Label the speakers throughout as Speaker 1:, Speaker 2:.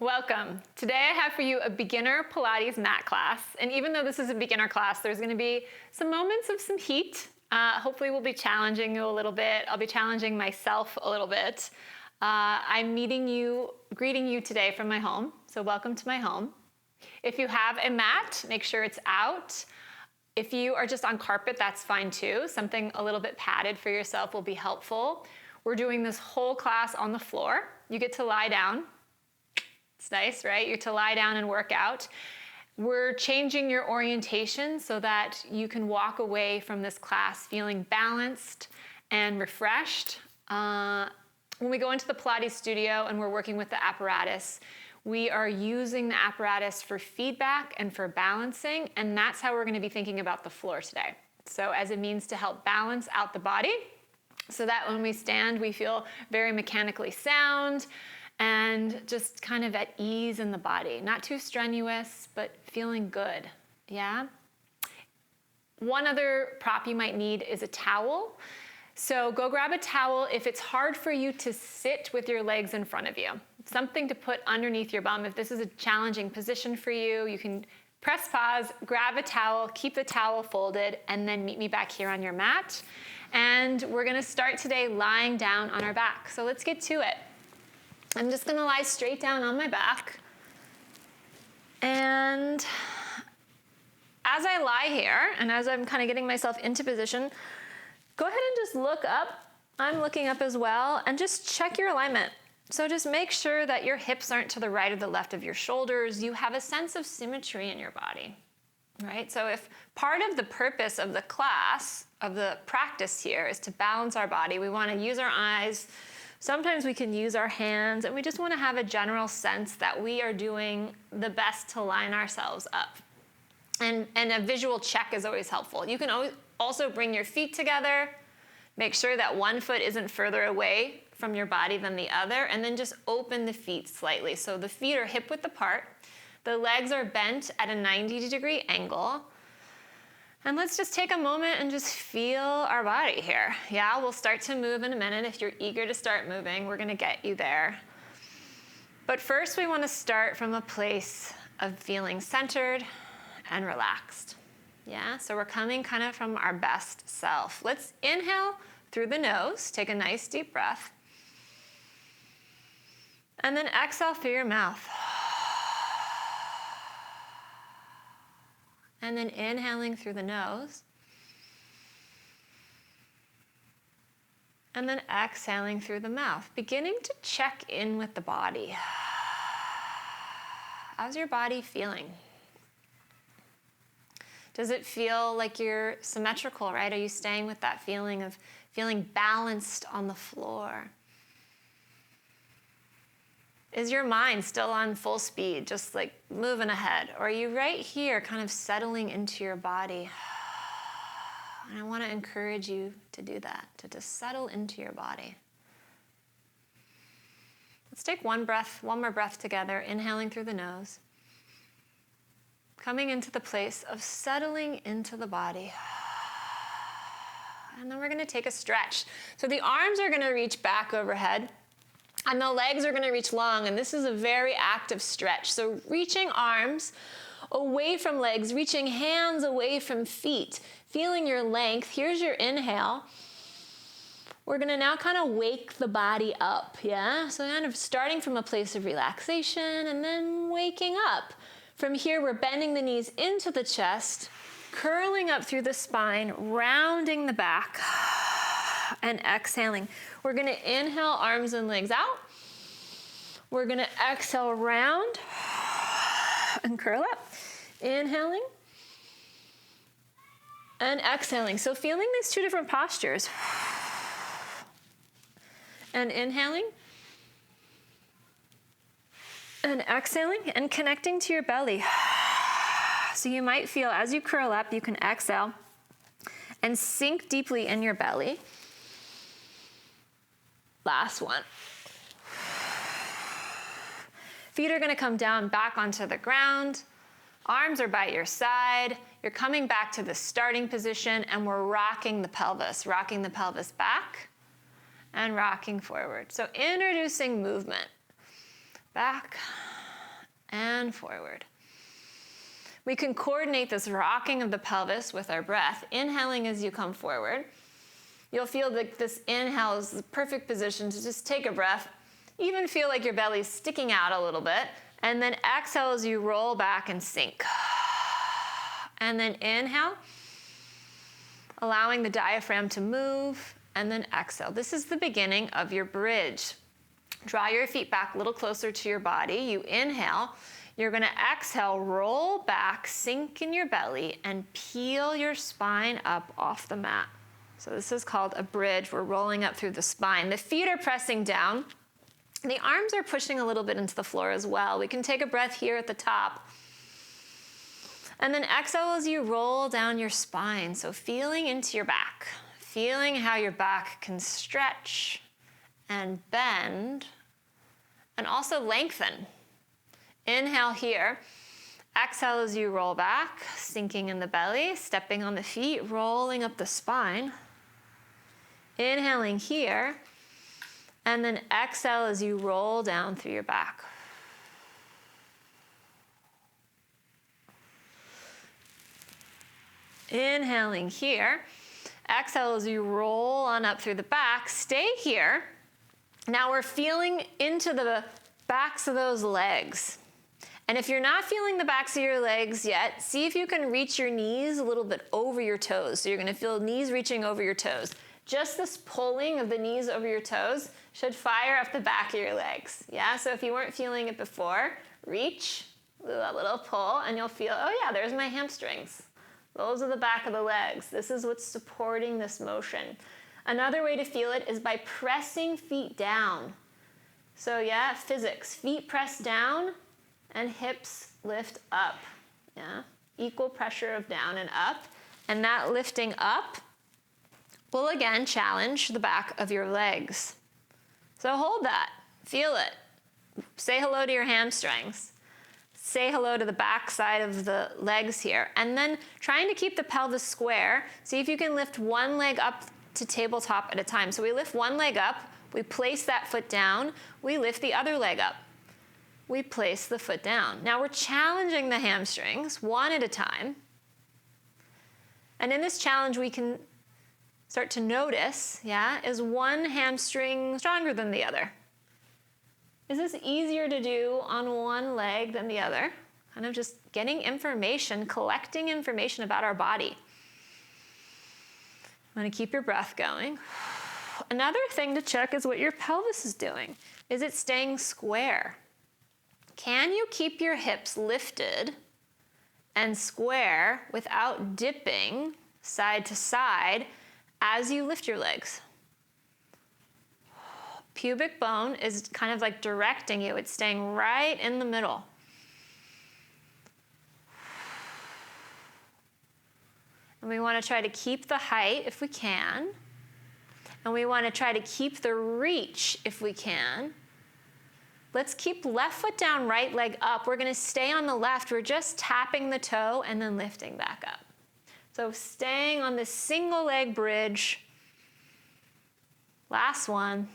Speaker 1: Welcome. Today I have for you a beginner Pilates mat class. And even though this is a beginner class, there's going to be some moments of some heat. Hopefully we'll be challenging you a little bit. I'll be challenging myself a little bit. I'm greeting you today from my home. So welcome to my home. If you have a mat, make sure it's out. If you are just on carpet, that's fine too. Something a little bit padded for yourself will be helpful. We're doing this whole class on the floor. You get to lie down. It's nice, right? You get to lie down and work out. We're changing your orientation so that you can walk away from this class feeling balanced and refreshed. When we go into the Pilates studio and we're working with the apparatus, we are using the apparatus for feedback and for balancing, and that's how we're going to be thinking about the floor today. So as a means to help balance out the body so that when we stand, we feel very mechanically sound, and just kind of at ease in the body. Not too strenuous, but feeling good, yeah? One other prop you might need is a towel. So go grab a towel if it's hard for you to sit with your legs in front of you. Something to put underneath your bum. If this is a challenging position for you, you can press pause, grab a towel, keep the towel folded, and then meet me back here on your mat. And we're gonna start today lying down on our back. So let's get to it. I'm just gonna lie straight down on my back. And as I lie here, and as I'm kind of getting myself into position, go ahead and just look up. I'm looking up as well, and just check your alignment. So just make sure that your hips aren't to the right or the left of your shoulders. You have a sense of symmetry in your body, right? So if part of the purpose of the class, of the practice here, is to balance our body, we wanna use our eyes. Sometimes we can use our hands, and we just want to have a general sense that we are doing the best to line ourselves up. And a visual check is always helpful. You can also bring your feet together, make sure that one foot isn't further away from your body than the other, and then just open the feet slightly. So the feet are hip-width apart, the legs are bent at a 90-degree angle. And let's just take a moment and just feel our body here. Yeah, we'll start to move in a minute. If you're eager to start moving, we're gonna get you there. But first we wanna start from a place of feeling centered and relaxed. Yeah, so we're coming kind of from our best self. Let's inhale through the nose, take a nice deep breath. And then exhale through your mouth. And then inhaling through the nose. And then exhaling through the mouth. Beginning to check in with the body. How's your body feeling? Does it feel like you're symmetrical, right? Are you staying with that feeling of feeling balanced on the floor? Is your mind still on full speed, just like moving ahead? Or are you right here kind of settling into your body? And I want to encourage you to do that, to just settle into your body. Let's take one more breath together, inhaling through the nose. Coming into the place of settling into the body. And then we're going to take a stretch. So the arms are going to reach back overhead. And the legs are gonna reach long, and this is a very active stretch. So reaching arms away from legs, reaching hands away from feet, feeling your length. Here's your inhale. We're gonna now kind of wake the body up, yeah? So kind of starting from a place of relaxation and then waking up. From here, we're bending the knees into the chest, curling up through the spine, rounding the back, and exhaling. We're gonna inhale, arms and legs out. We're gonna exhale, round and curl up. Inhaling and exhaling. So feeling these two different postures. And inhaling and exhaling and connecting to your belly. So you might feel as you curl up, you can exhale and sink deeply in your belly. Last one. Feet are gonna come down back onto the ground. Arms are by your side. You're coming back to the starting position, and we're rocking the pelvis back and rocking forward. So introducing movement. Back and forward. We can coordinate this rocking of the pelvis with our breath, inhaling as you come forward. You'll feel that this inhale is the perfect position to just take a breath, even feel like your belly's sticking out a little bit, and then exhale as you roll back and sink. And then inhale, allowing the diaphragm to move, and then exhale. This is the beginning of your bridge. Draw your feet back a little closer to your body. You inhale. You're going to exhale, roll back, sink in your belly, and peel your spine up off the mat. So this is called a bridge. We're rolling up through the spine. The feet are pressing down. The arms are pushing a little bit into the floor as well. We can take a breath here at the top. And then exhale as you roll down your spine. So feeling into your back, feeling how your back can stretch and bend and also lengthen. Inhale here. Exhale as you roll back, sinking in the belly, stepping on the feet, rolling up the spine. Inhaling here, and then exhale as you roll down through your back. Inhaling here, exhale as you roll on up through the back. Stay here. Now we're feeling into the backs of those legs. And if you're not feeling the backs of your legs yet, see if you can reach your knees a little bit over your toes. So you're going to feel knees reaching over your toes. Just this pulling of the knees over your toes should fire up the back of your legs. Yeah, so if you weren't feeling it before, reach, a little pull, and you'll feel, oh yeah, there's my hamstrings. Those are the back of the legs. This is what's supporting this motion. Another way to feel it is by pressing feet down. So yeah, physics, feet press down and hips lift up. Yeah, equal pressure of down and up. And that lifting up will again challenge the back of your legs. So hold that, feel it. Say hello to your hamstrings. Say hello to the back side of the legs here. And then trying to keep the pelvis square, see if you can lift one leg up to tabletop at a time. So we lift one leg up, we place that foot down, we lift the other leg up. We place the foot down. Now we're challenging the hamstrings one at a time. And in this challenge, we can start to notice, is one hamstring stronger than the other? Is this easier to do on one leg than the other? Kind of just getting information, collecting information about our body. I'm going to keep your breath going. Another thing to check is what your pelvis is doing. Is it staying square? Can you keep your hips lifted and square without dipping side to side as you lift your legs? Pubic bone is kind of like directing you. It's staying right in the middle. And we want to try to keep the height if we can. And we want to try to keep the reach if we can. Let's keep left foot down, right leg up. We're going to stay on the left. We're just tapping the toe and then lifting back up. So staying on this single leg bridge. Last one.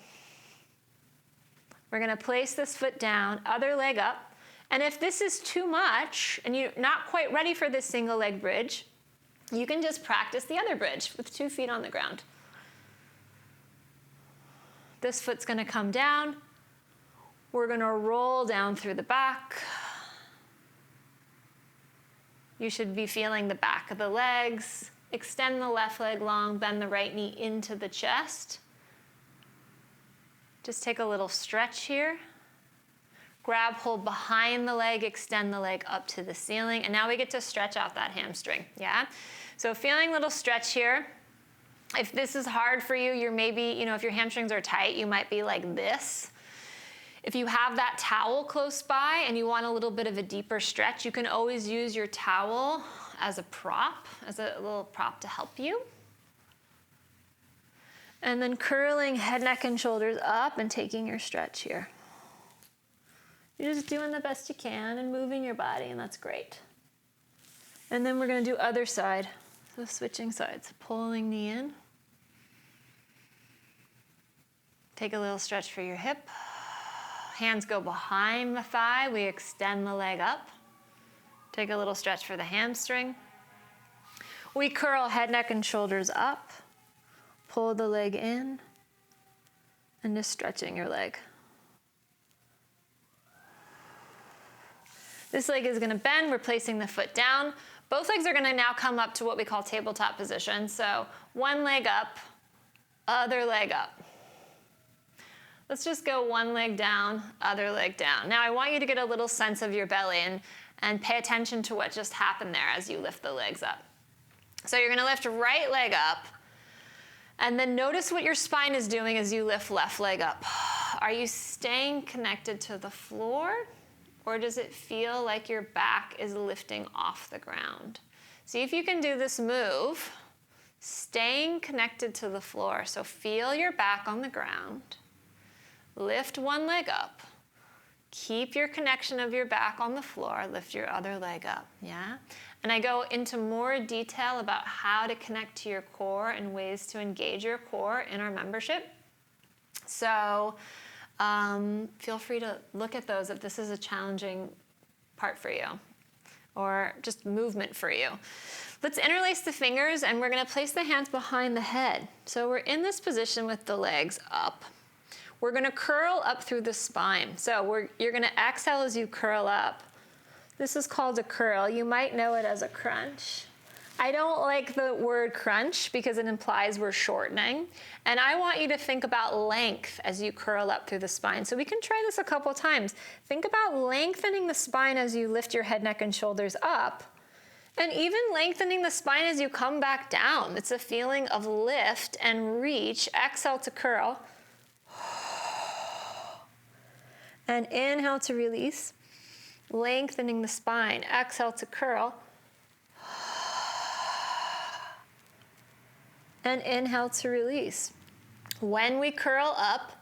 Speaker 1: We're going to place this foot down, other leg up. And if this is too much and you're not quite ready for this single leg bridge, you can just practice the other bridge with 2 feet on the ground. This foot's going to come down. We're going to roll down through the back. You should be feeling the back of the legs. Extend the left leg long, bend the right knee into the chest. Just take a little stretch here. Grab hold behind the leg, extend the leg up to the ceiling, and now we get to stretch out that hamstring, yeah? So feeling a little stretch here. If this is hard for you, you're maybe, if your hamstrings are tight, you might be like this. If you have that towel close by and you want a little bit of a deeper stretch, you can always use your towel as a prop, as a little prop to help you. And then curling head, neck, and shoulders up and taking your stretch here. You're just doing the best you can and moving your body, and that's great. And then we're going to do other side. So switching sides, pulling knee in. Take a little stretch for your hip. Hands go behind the thigh. We extend the leg up. Take a little stretch for the hamstring. We curl head, neck, and shoulders up. Pull the leg in. And just stretching your leg. This leg is gonna bend. We're placing the foot down. Both legs are gonna now come up to what we call tabletop position. So one leg up, other leg up. Let's just go one leg down, other leg down. Now I want you to get a little sense of your belly and pay attention to what just happened there as you lift the legs up. So you're gonna lift right leg up, and then notice what your spine is doing as you lift left leg up. Are you staying connected to the floor, or does it feel like your back is lifting off the ground? See if you can do this move, staying connected to the floor. So feel your back on the ground. Lift one leg up. Keep your connection of your back on the floor. Lift your other leg up, yeah? And I go into more detail about how to connect to your core and ways to engage your core in our membership. So feel free to look at those if this is a challenging part for you or just movement for you. Let's interlace the fingers, and we're gonna place the hands behind the head. So we're in this position with the legs up. We're gonna curl up through the spine. So you're gonna exhale as you curl up. This is called a curl. You might know it as a crunch. I don't like the word crunch because it implies we're shortening. And I want you to think about length as you curl up through the spine. So we can try this a couple times. Think about lengthening the spine as you lift your head, neck, and shoulders up. And even lengthening the spine as you come back down. It's a feeling of lift and reach. Exhale to curl. And inhale to release, lengthening the spine. Exhale to curl. And inhale to release. When we curl up,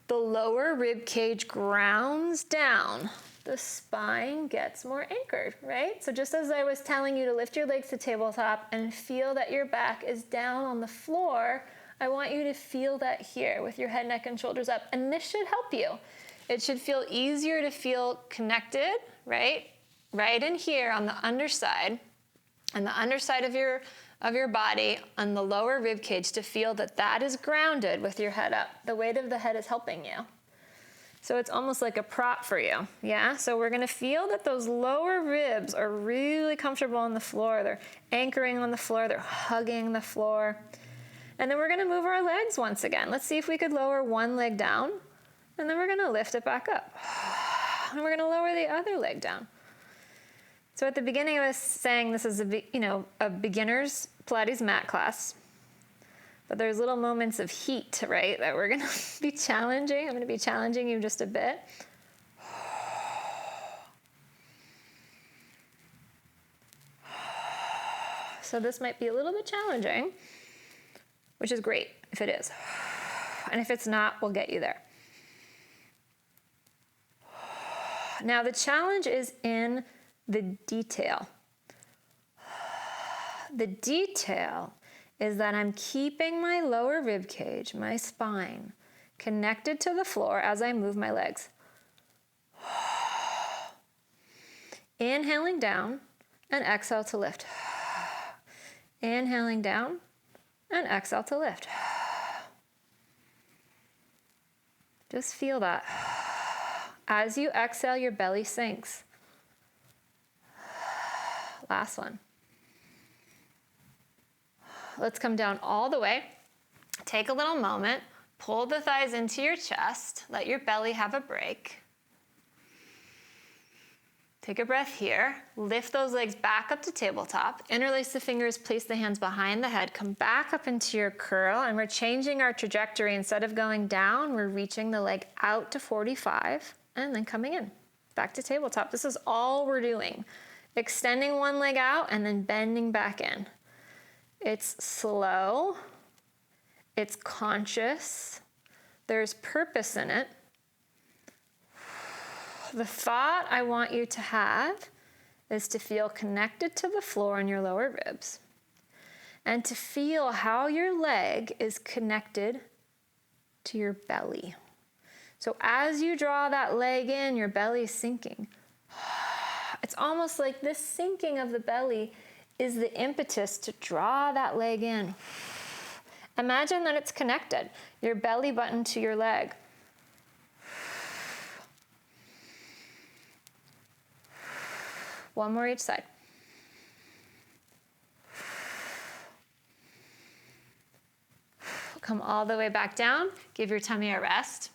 Speaker 1: the lower rib cage grounds down. The spine gets more anchored, right? So just as I was telling you to lift your legs to tabletop and feel that your back is down on the floor, I want you to feel that here with your head, neck, and shoulders up. And this should help you. It should feel easier to feel connected, right? Right in here on the underside, and the underside of your body on the lower rib cage, to feel that that is grounded with your head up. The weight of the head is helping you. So it's almost like a prop for you, yeah? So we're gonna feel that those lower ribs are really comfortable on the floor. They're anchoring on the floor, they're hugging the floor. And then we're gonna move our legs once again. Let's see if we could lower one leg down, and then we're gonna lift it back up. And we're gonna lower the other leg down. So at the beginning I was saying this is a beginner's Pilates mat class, but there's little moments of heat, right, that we're gonna be challenging. I'm gonna be challenging you just a bit. So this might be a little bit challenging, which is great if it is. And if it's not, we'll get you there. Now the challenge is in the detail. The detail is that I'm keeping my lower rib cage, my spine, connected to the floor as I move my legs. Inhaling down and exhale to lift. Inhaling down and exhale to lift. Just feel that. As you exhale, your belly sinks. Last one. Let's come down all the way. Take a little moment. Pull the thighs into your chest. Let your belly have a break. Take a breath here. Lift those legs back up to tabletop. Interlace the fingers, place the hands behind the head. Come back up into your curl, and we're changing our trajectory. Instead of going down, we're reaching the leg out to 45 and then coming in. Back to tabletop. This is all we're doing. Extending one leg out and then bending back in. It's slow. It's conscious. There's purpose in it. The thought I want you to have is to feel connected to the floor in your lower ribs, and to feel how your leg is connected to your belly. So as you draw that leg in, your belly's sinking. It's almost like this sinking of the belly is the impetus to draw that leg in. Imagine that it's connected, your belly button to your leg. One more each side. Come all the way back down. Give your tummy a rest.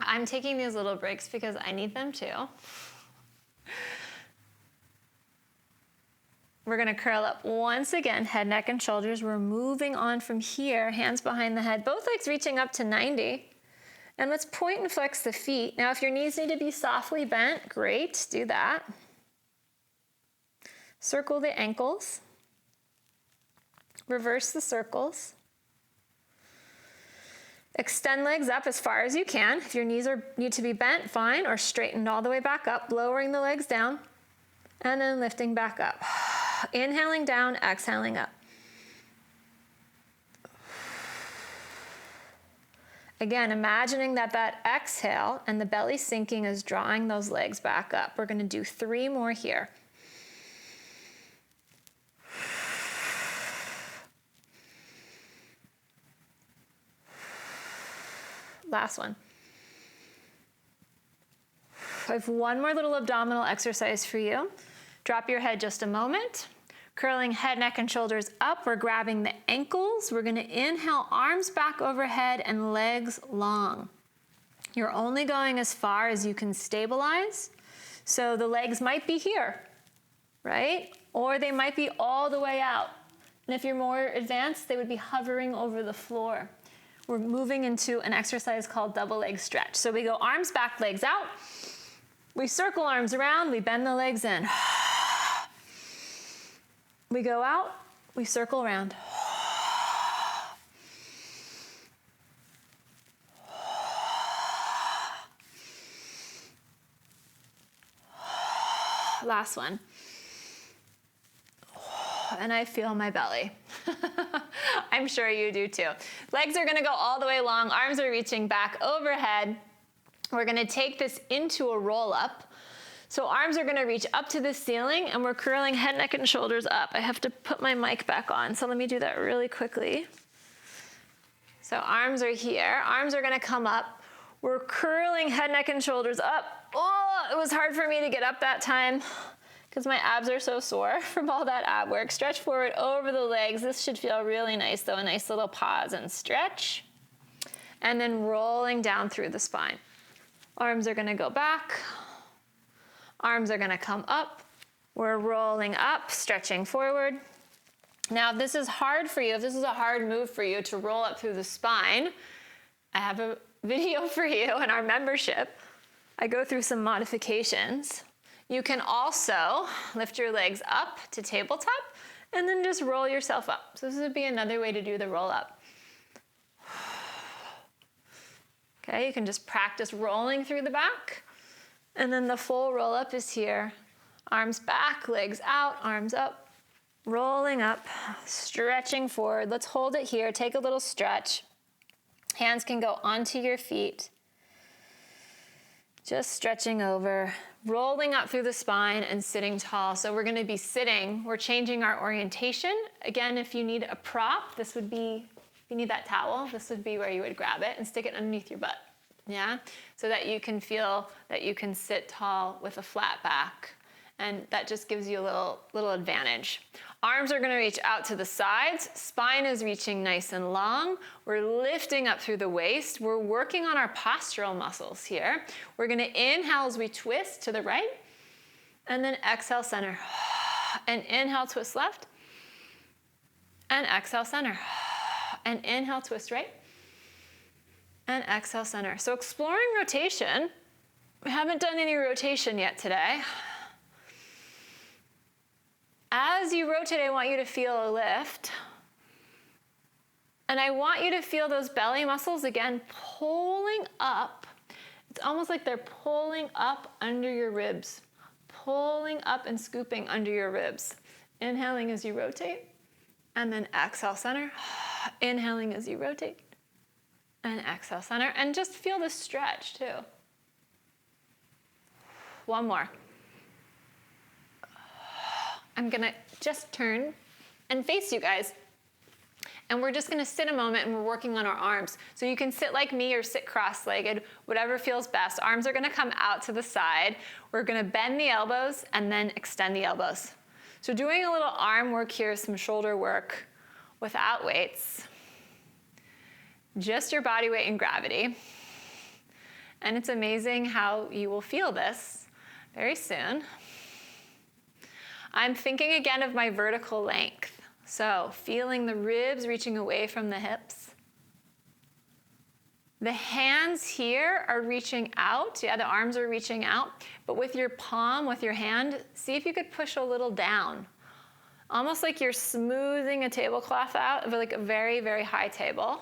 Speaker 1: I'm taking these little breaks because I need them too. We're gonna curl up once again, head, neck, and shoulders. We're moving on from here, hands behind the head, both legs reaching up to 90. And let's point and flex the feet. Now, if your knees need to be softly bent, great, do that. Circle the ankles. Reverse the circles. Extend legs up as far as you can. If your knees need to be bent, fine, or straightened all the way back up, lowering the legs down, and then lifting back up. Inhaling down, exhaling up. Again, imagining that exhale and the belly sinking is drawing those legs back up. We're gonna do 3 more here. Last one. I have one more little abdominal exercise for you. Drop your head just a moment. Curling head, neck, and shoulders up. We're grabbing the ankles. We're gonna inhale, arms back overhead and legs long. You're only going as far as you can stabilize. So the legs might be here, right? Or they might be all the way out. And if you're more advanced, they would be hovering over the floor. We're moving into an exercise called double leg stretch. So we go arms back, legs out. We circle arms around, we bend the legs in. We go out, we circle around. Last one. And I feel my belly. I'm sure you do too. Legs are gonna go all the way long, arms are reaching back overhead. We're gonna take this into a roll up. So arms are gonna reach up to the ceiling and we're curling head, neck, and shoulders up. I have to put my mic back on, so let me do that really quickly. So arms are here, arms are gonna come up. We're curling head, neck, and shoulders up. Oh, it was hard for me to get up that time because my abs are so sore from all that ab work. Stretch forward over the legs. This should feel really nice though, a nice little pause and stretch. And then rolling down through the spine. Arms are gonna go back. Arms are gonna come up. We're rolling up, stretching forward. Now, if this is hard for you, if this is a hard move for you to roll up through the spine, I have a video for you in our membership. I go through some modifications. You can also lift your legs up to tabletop and then just roll yourself up. So this would be another way to do the roll up. Okay, you can just practice rolling through the back. And then the full roll up is here. Arms back, legs out, arms up, rolling up, stretching forward. Let's hold it here, take a little stretch. Hands can go onto your feet. Just stretching over, rolling up through the spine and sitting tall. So we're gonna be sitting, we're changing our orientation. Again, if you need a prop, this would be, if you need that towel, this would be where you would grab it and stick it underneath your butt, yeah? So that you can feel that you can sit tall with a flat back. And that just gives you a little advantage. Arms are gonna reach out to the sides. Spine is reaching nice and long. We're lifting up through the waist. We're working on our postural muscles here. We're gonna inhale as we twist to the right, and then exhale, center. And inhale, twist left, and exhale, center. And inhale, twist right, and exhale, center. So exploring rotation. We haven't done any rotation yet today. As you rotate, I want you to feel a lift. And I want you to feel those belly muscles again pulling up. It's almost like they're pulling up under your ribs, pulling up and scooping under your ribs. Inhaling as you rotate, and then exhale, center. Inhaling as you rotate, And exhale, center. And just feel the stretch too. One more. I'm gonna just turn and face you guys. And we're just gonna sit a moment and we're working on our arms. So you can sit like me or sit cross-legged, whatever feels best. Arms are gonna come out to the side. We're gonna bend the elbows and then extend the elbows. So doing a little arm work here, some shoulder work without weights. Just your body weight and gravity. And it's amazing how you will feel this very soon. I'm thinking again of my vertical length. So feeling the ribs reaching away from the hips. The hands here are reaching out. Yeah, the arms are reaching out. But with your palm, with your hand, see if you could push a little down. Almost like you're smoothing a tablecloth out of like a very, very high table.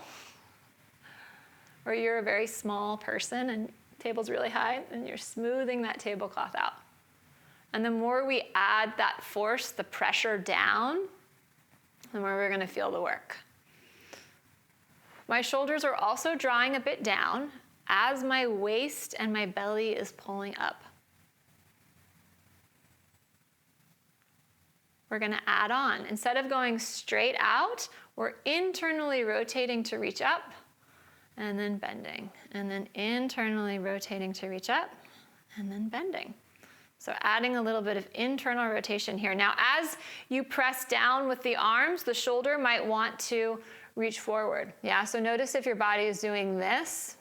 Speaker 1: Or you're a very small person and the table's really high and you're smoothing that tablecloth out. And the more we add that force, the pressure down, the more we're gonna feel the work. My shoulders are also drawing a bit down as my waist and my belly is pulling up. We're gonna add on. Instead of going straight out, we're internally rotating to reach up and then bending. And then internally rotating to reach up and then bending. So adding a little bit of internal rotation here. Now, as you press down with the arms, the shoulder might want to reach forward. Yeah, so notice if your body is doing this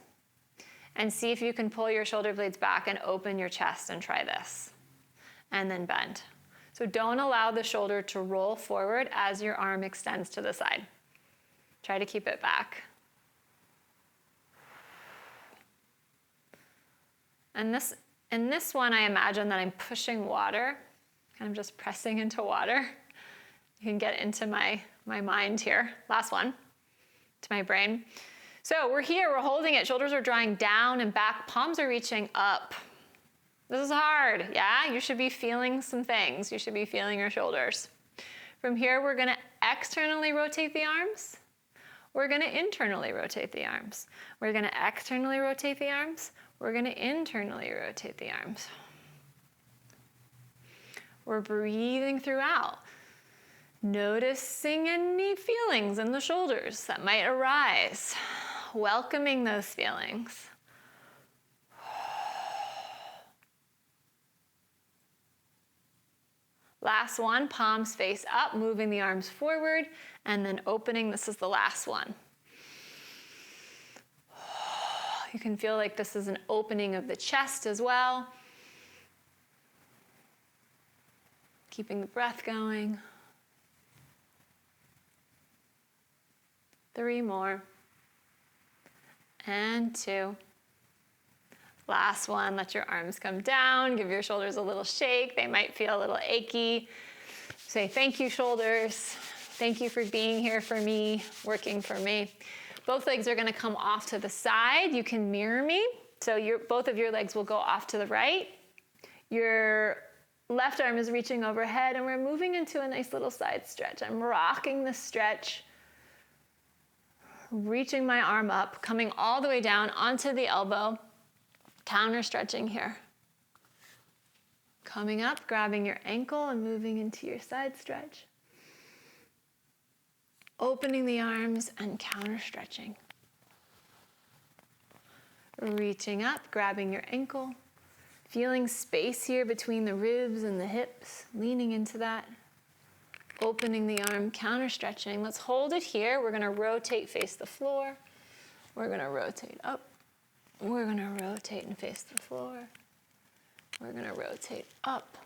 Speaker 1: and see if you can pull your shoulder blades back and open your chest and try this. And then bend. So don't allow the shoulder to roll forward as your arm extends to the side. Try to keep it back. And in this one, I imagine that I'm pushing water, kind of just pressing into water. You can get into my mind here. Last one, to my brain. So we're here, we're holding it. Shoulders are drawing down and back, palms are reaching up. This is hard, yeah? You should be feeling some things. You should be feeling your shoulders. From here, we're gonna externally rotate the arms. We're gonna internally rotate the arms. We're gonna externally rotate the arms. We're gonna internally rotate the arms. We're breathing throughout, noticing any feelings in the shoulders that might arise, welcoming those feelings. Last one, palms face up, moving the arms forward, and then opening. This is the last one. You can feel like this is an opening of the chest as well. Keeping the breath going. 3 more. And 2. Last one, let your arms come down. Give your shoulders a little shake. They might feel a little achy. Say thank you, shoulders. Thank you for being here for me, working for me. Both legs are gonna come off to the side. You can mirror me. So both of your legs will go off to the right. Your left arm is reaching overhead and we're moving into a nice little side stretch. I'm rocking the stretch, reaching my arm up, coming all the way down onto the elbow, counter stretching here. Coming up, grabbing your ankle and moving into your side stretch. Opening the arms and counter stretching. Reaching up, grabbing your ankle. Feeling space here between the ribs and the hips, leaning into that. Opening the arm, counter stretching. Let's hold it here. We're gonna rotate, face the floor. We're gonna rotate up. We're gonna rotate and face the floor. We're gonna rotate up,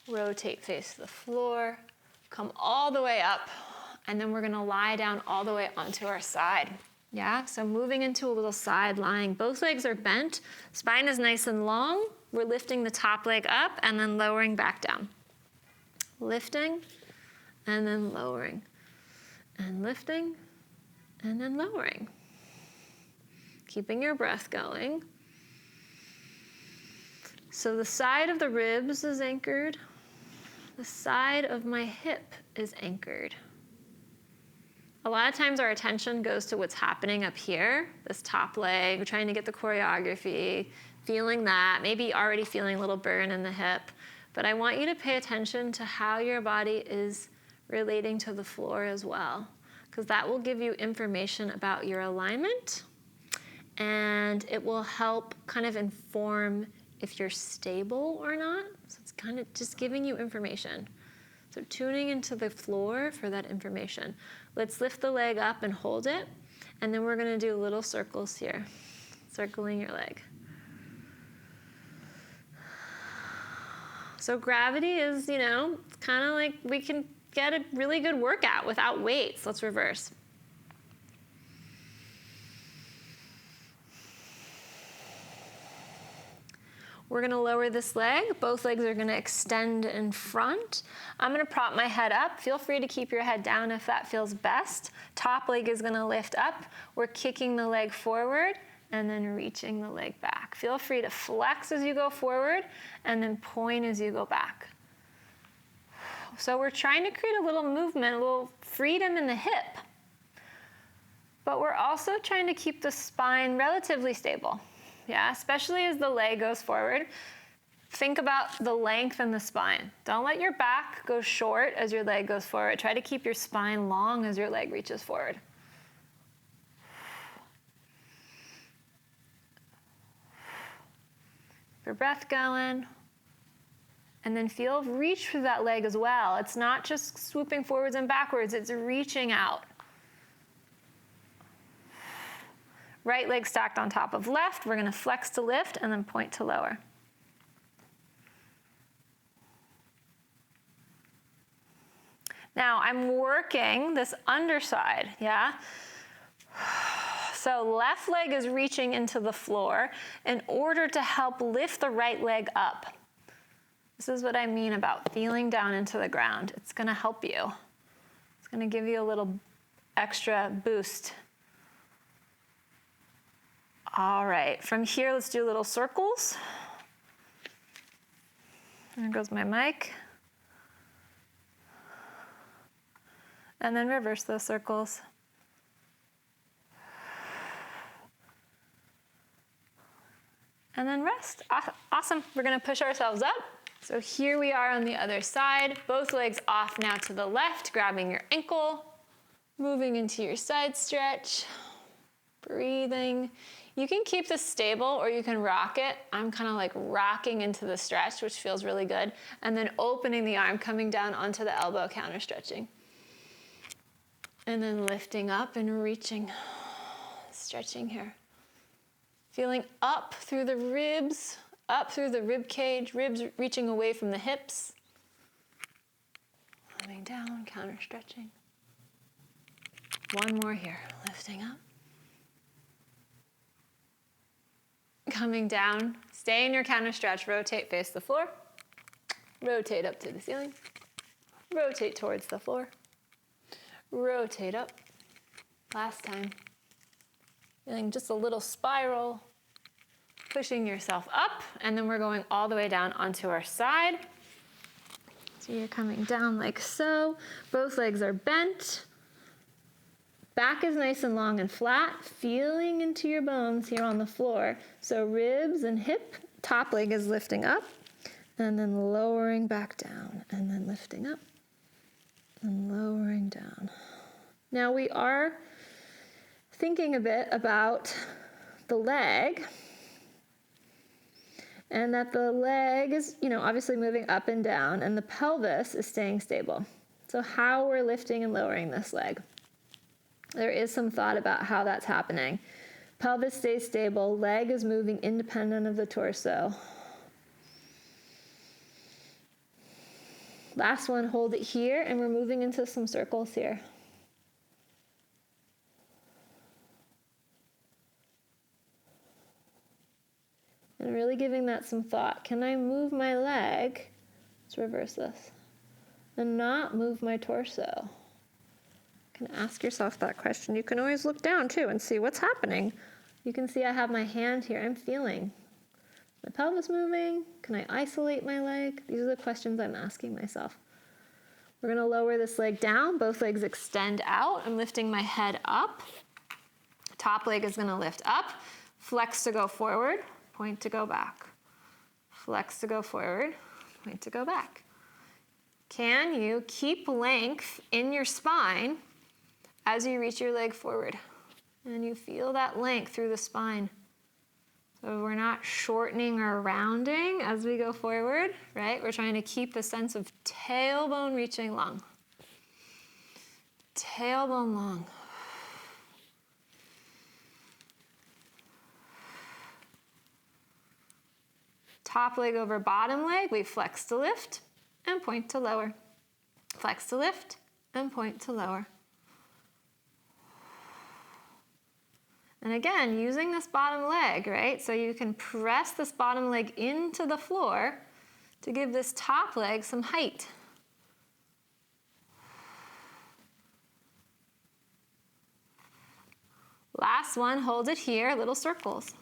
Speaker 1: rotate, face the floor, come all the way up, and then we're gonna lie down all the way onto our side. Yeah, so moving into a little side lying. Both legs are bent, spine is nice and long. We're lifting the top leg up and then lowering back down. Lifting and then lowering. And lifting and then lowering. Keeping your breath going. So the side of the ribs is anchored. The side of my hip is anchored. A lot of times our attention goes to what's happening up here, this top leg. We're trying to get the choreography, feeling that, maybe already feeling a little burn in the hip. But I want you to pay attention to how your body is relating to the floor as well, because that will give you information about your alignment, and it will help kind of inform if you're stable or not. So it's kind of just giving you information. So tuning into the floor for that information. Let's lift the leg up and hold it, and then we're gonna do little circles here, circling your leg. So gravity is, it's kind of like we can get a really good workout without weights. Let's reverse. We're gonna lower this leg. Both legs are gonna extend in front. I'm gonna prop my head up. Feel free to keep your head down if that feels best. Top leg is gonna lift up. We're kicking the leg forward and then reaching the leg back. Feel free to flex as you go forward and then point as you go back. So we're trying to create a little movement, a little freedom in the hip, but we're also trying to keep the spine relatively stable. Yeah, especially as the leg goes forward. Think about the length in the spine. Don't let your back go short as your leg goes forward. Try to keep your spine long as your leg reaches forward. Your breath going. And then feel reach through that leg as well. It's not just swooping forwards and backwards, it's reaching out. Right leg stacked on top of left. We're gonna flex to lift and then point to lower. Now I'm working this underside, yeah? So left leg is reaching into the floor in order to help lift the right leg up. This is what I mean about feeling down into the ground. It's gonna help you. It's gonna give you a little extra boost. All right, from here, let's do little circles. There goes my mic. And then reverse those circles. And then rest. Awesome, we're gonna push ourselves up. So here we are on the other side. Both legs off now to the left, grabbing your ankle, moving into your side stretch, breathing. You can keep this stable or you can rock it. I'm kind of like rocking into the stretch, which feels really good. And then opening the arm, coming down onto the elbow, counter stretching. And then lifting up and reaching, stretching here. Feeling up through the ribs, up through the rib cage, ribs reaching away from the hips. Coming down, counter stretching. One more here, lifting up. Coming down, stay in your counter stretch, rotate, face the floor. Rotate up to the ceiling. Rotate towards the floor. Rotate up. Last time. Feeling just a little spiral. Pushing yourself up, and then we're going all the way down onto our side. So you're coming down like so. Both legs are bent. Back is nice and long and flat, feeling into your bones here on the floor. So ribs and hip, top leg is lifting up, and then lowering back down, and then lifting up, and lowering down. Now we are thinking a bit about the leg, and that the leg is, obviously moving up and down, and the pelvis is staying stable. So how we're lifting and lowering this leg. There is some thought about how that's happening. Pelvis stays stable, leg is moving independent of the torso. Last one, hold it here, and we're moving into some circles here. And really giving that some thought. Can I move my leg? Let's reverse this. And not move my torso. You can ask yourself that question. You can always look down too and see what's happening. You can see I have my hand here. I'm feeling. My pelvis moving? Can I isolate my leg? These are the questions I'm asking myself. We're gonna lower this leg down, both legs extend out. I'm lifting my head up. Top leg is gonna lift up, flex to go forward, point to go back. Flex to go forward, point to go back. Can you keep length in your spine as you reach your leg forward? And you feel that length through the spine. So we're not shortening or rounding as we go forward, right? We're trying to keep the sense of tailbone reaching long. Tailbone long. Top leg over bottom leg, we flex to lift and point to lower. Flex to lift and point to lower. And again, using this bottom leg, right? So you can press this bottom leg into the floor to give this top leg some height. Last one, hold it here, little circles.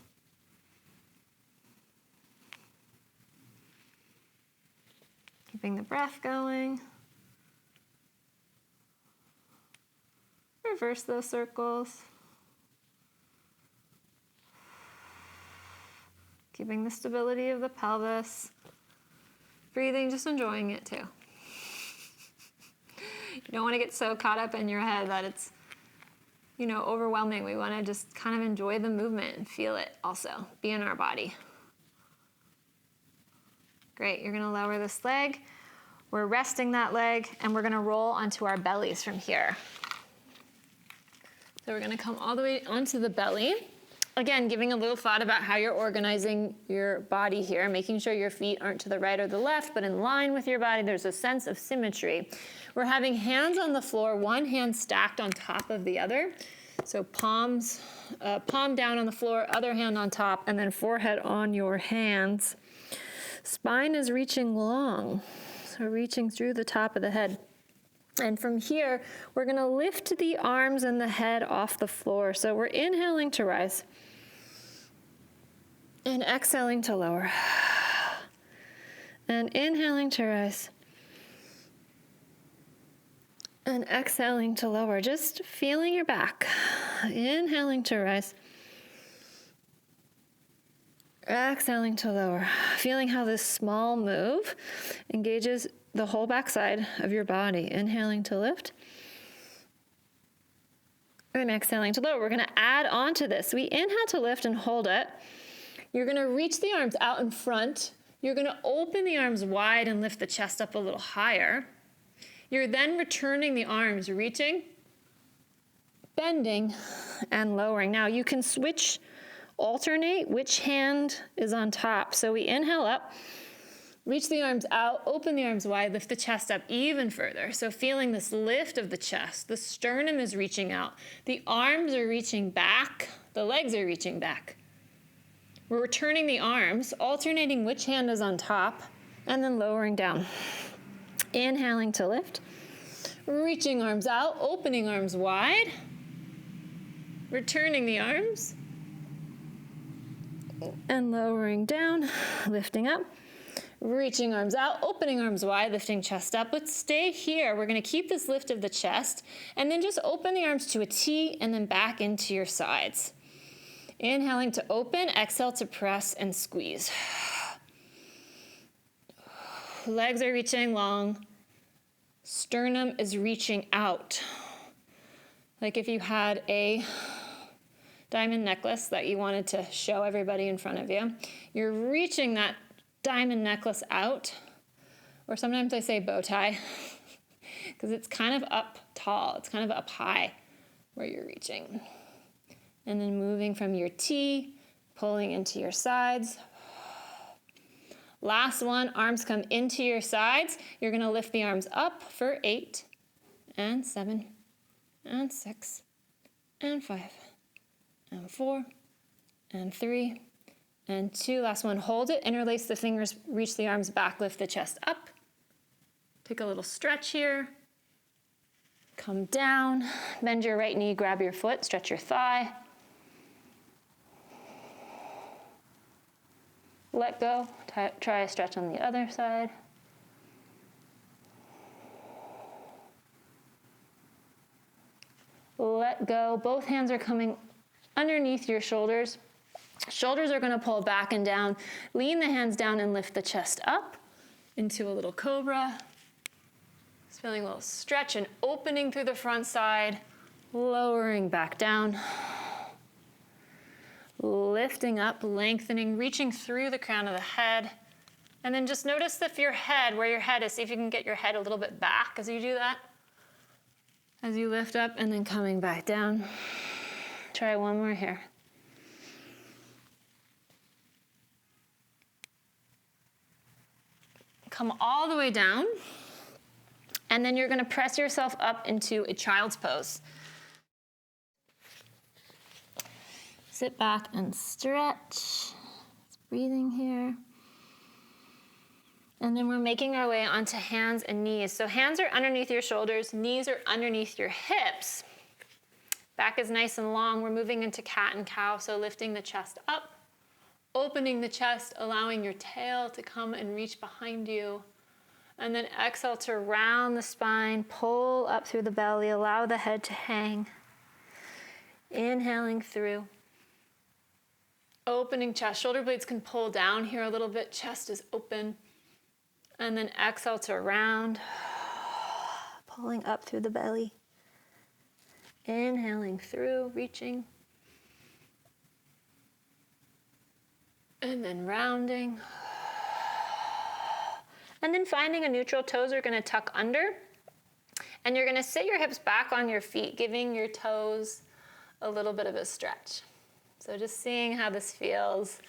Speaker 1: Keeping the breath going. Reverse those circles. Keeping the stability of the pelvis. Breathing, just enjoying it too. You don't want to get so caught up in your head that it's, overwhelming. We want to just kind of enjoy the movement and feel it also, be in our body. Great, you're gonna lower this leg. We're resting that leg and we're gonna roll onto our bellies from here. So we're gonna come all the way onto the belly. Again, giving a little thought about how you're organizing your body here, making sure your feet aren't to the right or the left, but in line with your body. There's a sense of symmetry. We're having hands on the floor, one hand stacked on top of the other. So palm down on the floor, other hand on top, and then forehead on your hands. Spine is reaching long, so reaching through the top of the head. And from here, we're gonna lift the arms and the head off the floor. So we're inhaling to rise and exhaling to lower. And inhaling to rise and exhaling to lower. Just feeling your back. Inhaling to rise. Exhaling to lower. Feeling how this small move engages the whole backside of your body. Inhaling to lift. And exhaling to lower. We're going to add on to this. We inhale to lift and hold it. You're going to reach the arms out in front. You're going to open the arms wide and lift the chest up a little higher. You're then returning the arms, reaching, bending, and lowering. Now you can alternate which hand is on top. So we inhale up, reach the arms out, open the arms wide, lift the chest up even further. So feeling this lift of the chest, the sternum is reaching out, the arms are reaching back, the legs are reaching back. We're returning the arms, alternating which hand is on top, and then lowering down. Inhaling to lift, reaching arms out, opening arms wide, returning the arms, and lowering down, lifting up, reaching arms out, opening arms wide, lifting chest up. Let's stay here. We're going to keep this lift of the chest, and then just open the arms to a T, and then back into your sides. Inhaling to open, exhale to press and squeeze. Legs are reaching long. Sternum is reaching out. Like if you had a diamond necklace that you wanted to show everybody in front of you, you're reaching that diamond necklace out, or sometimes I say bow tie, because it's kind of up tall, it's kind of up high where you're reaching. And then moving from your T, pulling into your sides. Last one, arms come into your sides. You're gonna lift the arms up for 8, and 7, and 6, and 5, and 4, and 3, and 2. Last one, hold it, interlace the fingers, reach the arms back, lift the chest up. Take a little stretch here. Come down, bend your right knee, grab your foot, stretch your thigh. Let go, try a stretch on the other side. Let go. Both hands are coming underneath your shoulders. Shoulders are going to pull back and down. Lean the hands down and lift the chest up into a little cobra. Just feeling a little stretch and opening through the front side, lowering back down. Lifting up, lengthening, reaching through the crown of the head. And then just notice if your head, where your head is, see if you can get your head a little bit back as you do that. As you lift up and then coming back down. Try one more here. Come all the way down. And then you're going to press yourself up into a child's pose. Sit back and stretch. Just breathing here. And then we're making our way onto hands and knees. So hands are underneath your shoulders, knees are underneath your hips. Back is nice and long. We're moving into cat and cow, so lifting the chest up, opening the chest, allowing your tail to come and reach behind you. And then exhale to round the spine, pull up through the belly, allow the head to hang. Inhaling through. Opening chest, shoulder blades can pull down here a little bit, chest is open. And then exhale to round, pulling up through the belly. Inhaling through, reaching. And then rounding. And then finding a neutral, toes are going to tuck under. And you're going to sit your hips back on your feet, giving your toes a little bit of a stretch. So just seeing how this feels.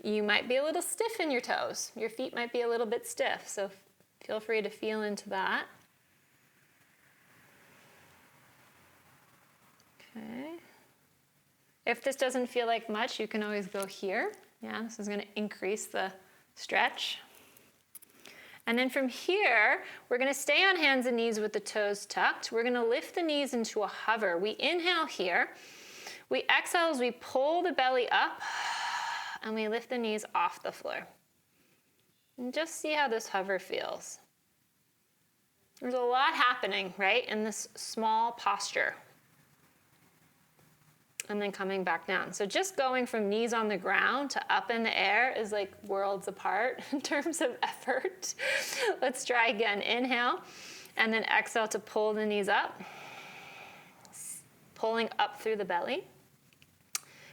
Speaker 1: You might be a little stiff in your toes. Your feet might be a little bit stiff, so feel free to feel into that. Okay. If this doesn't feel like much, you can always go here. Yeah, this is going to increase the stretch. And then from here, we're going to stay on hands and knees with the toes tucked. We're going to lift the knees into a hover. We inhale here. We exhale as we pull the belly up. And we lift the knees off the floor. And just see how this hover feels. There's a lot happening, right, in this small posture. And then coming back down. So just going from knees on the ground to up in the air is like worlds apart in terms of effort. Let's try again. Inhale, and then exhale to pull the knees up. Pulling up through the belly.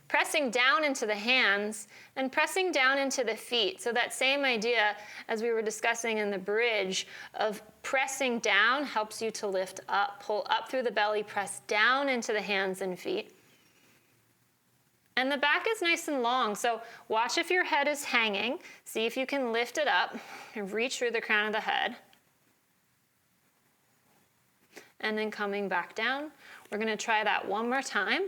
Speaker 1: Pressing down into the hands and pressing down into the feet. So that same idea as we were discussing in the bridge of pressing down helps you to lift up, pull up through the belly, press down into the hands and feet. And the back is nice and long, so watch if your head is hanging. See if you can lift it up and reach through the crown of the head. And then coming back down. We're going to try that one more time.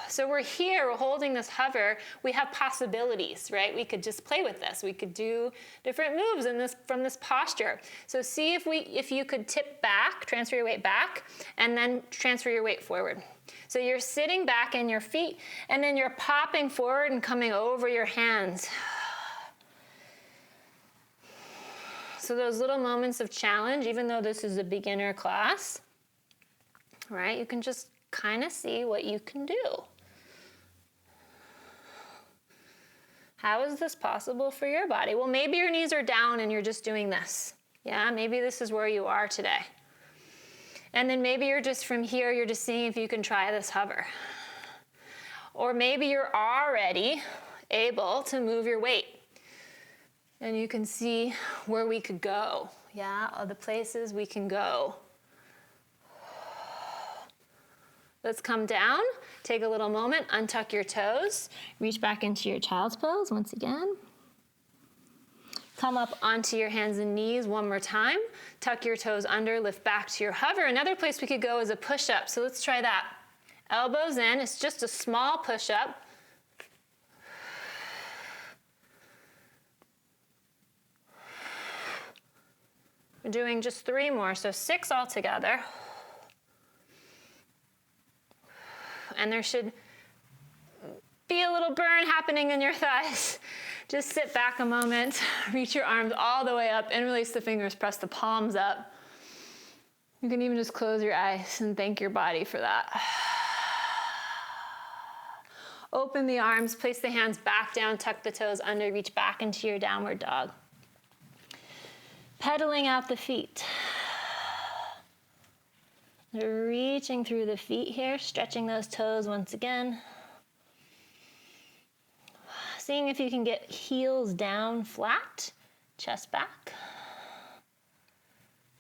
Speaker 1: So we're here, we're holding this hover. We have possibilities, right? We could just play with this. We could do different moves from this posture. So see if you could tip back, transfer your weight back, and then transfer your weight forward. So you're sitting back in your feet, and then you're popping forward and coming over your hands. So those little moments of challenge, even though this is a beginner class, right? You can just kind of see what you can do. How is this possible for your body? Well, maybe your knees are down and you're just doing this. Yeah, maybe this is where you are today. And then maybe you're just from here, you're just seeing if you can try this hover. Or maybe you're already able to move your weight. And you can see where we could go. Yeah, all the places we can go. Let's come down, take a little moment, untuck your toes, reach back into your child's pose once again. Come up onto your hands and knees one more time. Tuck your toes under, lift back to your hover. Another place we could go is a push-up, so let's try that. Elbows in, it's just a small push-up. We're doing just 3 more, so 6 altogether. And there should be a little burn happening in your thighs. Just sit back a moment, reach your arms all the way up and release the fingers, press the palms up. You can even just close your eyes and thank your body for that. Open the arms, place the hands back down, tuck the toes under, reach back into your downward dog. Pedaling out the feet. Reaching through the feet here, stretching those toes once again. Seeing if you can get heels down flat, chest back.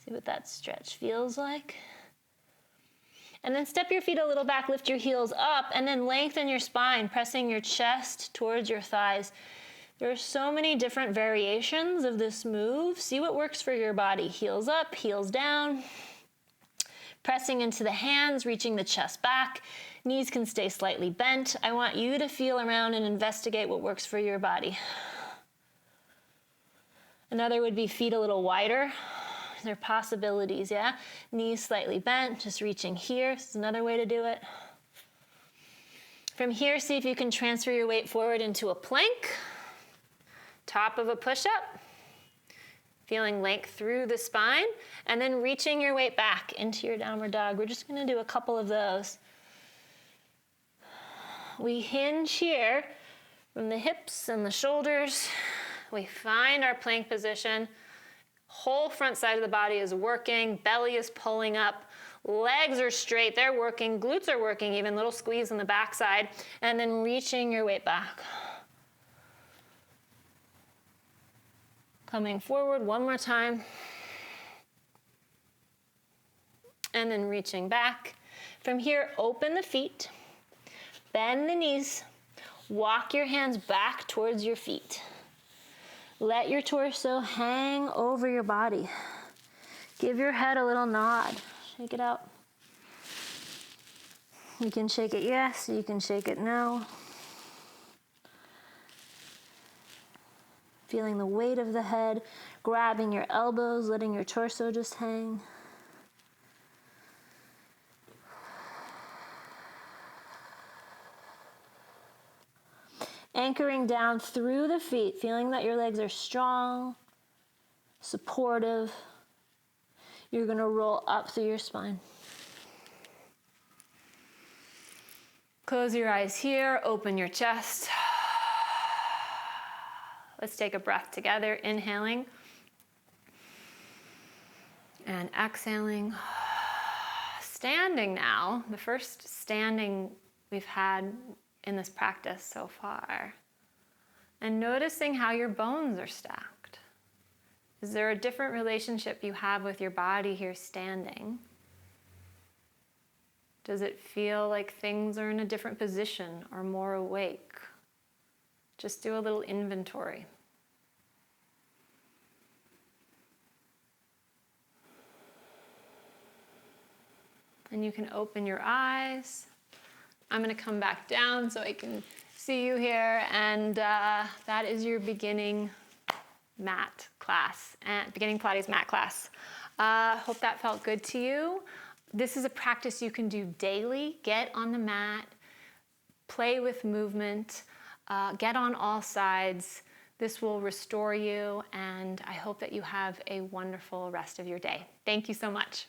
Speaker 1: See what that stretch feels like. And then step your feet a little back, lift your heels up, and then lengthen your spine, pressing your chest towards your thighs. There are so many different variations of this move. See what works for your body. Heels up, heels down. Pressing into the hands, reaching the chest back. Knees can stay slightly bent. I want you to feel around and investigate what works for your body. Another would be feet a little wider. There are possibilities, yeah? Knees slightly bent, just reaching here. This is another way to do it. From here, see if you can transfer your weight forward into a plank. Top of a push-up. Feeling length through the spine, and then reaching your weight back into your downward dog. We're just gonna do a couple of those. We hinge here from the hips and the shoulders. We find our plank position. Whole front side of the body is working, belly is pulling up, legs are straight, they're working, glutes are working, even little squeeze in the backside, and then reaching your weight back. Coming forward one more time. And then reaching back. From here, open the feet, bend the knees, walk your hands back towards your feet. Let your torso hang over your body. Give your head a little nod. Shake it out. You can shake it yes, you can shake it no. Feeling the weight of the head, grabbing your elbows, letting your torso just hang. Anchoring down through the feet, feeling that your legs are strong, supportive. You're gonna roll up through your spine. Close your eyes here, open your chest. Let's take a breath together, inhaling and exhaling. Standing now, the first standing we've had in this practice so far. And noticing how your bones are stacked. Is there a different relationship you have with your body here standing? Does it feel like things are in a different position or more awake? Just do a little inventory. And you can open your eyes. I'm gonna come back down so I can see you here. And that is your beginning mat class, beginning Pilates mat class. Hope that felt good to you. This is a practice you can do daily. Get on the mat, play with movement, get on all sides. This will restore you, and I hope that you have a wonderful rest of your day. Thank you so much.